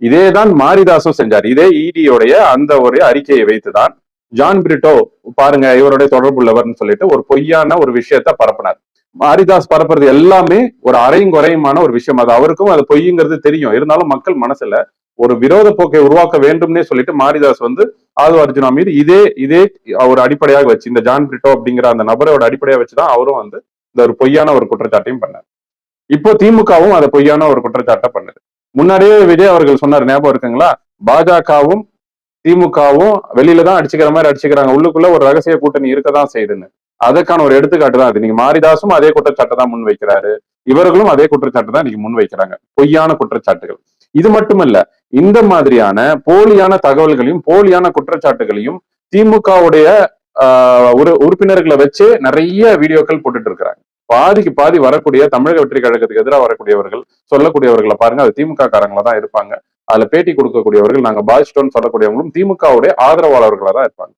இதேதான் மாரிதாசும் செஞ்சார். இதே இடியோடைய அந்த ஒரு அறிக்கையை வைத்துதான் ஜான் பிரிட்டோ பாருங்க இவருடைய தொடர்புள்ளவர்னு சொல்லிட்டு ஒரு பொய்யான ஒரு விஷயத்த பரப்பினார். மாரிதாஸ் பரப்புறது எல்லாமே ஒரு அரையும் குறையுமான ஒரு விஷயம். அது அவருக்கும் அது பொய்யுங்கிறது தெரியும். இருந்தாலும் மக்கள் மனசுல ஒரு விரோத போக்கை உருவாக்க வேண்டும்னே சொல்லிட்டு மாரிதாஸ் ஆதவ அர்ஜுனா மீது இதே இதே ஒரு அடிப்படையாக வச்சு, இந்த ஜான் பிரிட்டோ அப்படிங்கிற அந்த நபரோட அடிப்படையா வச்சுதான் அவரும் இந்த ஒரு பொய்யான ஒரு குற்றச்சாட்டையும் பண்ணார். இப்போ திமுகவும் அதை பொய்யான ஒரு குற்றச்சாட்டை பண்ணுது. முன்னாடியே விஜய் அவர்கள் சொன்னார், ஞாபகம் இருக்குங்களா? பாஜகவும் திமுகவும் வெளியில தான் அடிச்சுக்கிற மாதிரி அடிச்சுக்கிறாங்க, உள்ளுக்குள்ள ஒரு ரகசிய கூட்டணி இருக்கதான் செய்யுதுன்னு. அதற்கான ஒரு எடுத்துக்காட்டு தான் அது. நீங்க மாரிதாசும் அதே குற்றச்சாட்டை தான் முன் வைக்கிறாரு, இவர்களும் அதே குற்றச்சாட்டு தான் நீங்க முன் வைக்கிறாங்க, பொய்யான குற்றச்சாட்டுகள். இது மட்டுமல்ல, இந்த மாதிரியான போலியான தகவல்களையும் போலியான குற்றச்சாட்டுகளையும் திமுகவுடைய ஒரு உறுப்பினர்களை வச்சு நிறைய வீடியோக்கள் போட்டுட்டு இருக்கிறாங்க. பாதிக்கு பாதி வரக்கூடிய தமிழக வெற்றி கழகத்துக்கு எதிராக வரக்கூடியவர்கள் சொல்லக்கூடியவர்களை பாருங்க, அது திமுக காரங்களா தான் இருப்பாங்க. அதுல பேட்டி கொடுக்கக்கூடியவர்கள் நாங்க பாதிச்சிட்டோம்னு சொல்லக்கூடியவங்களும் திமுகவுடைய ஆதரவாளர்களா தான் இருப்பாங்க.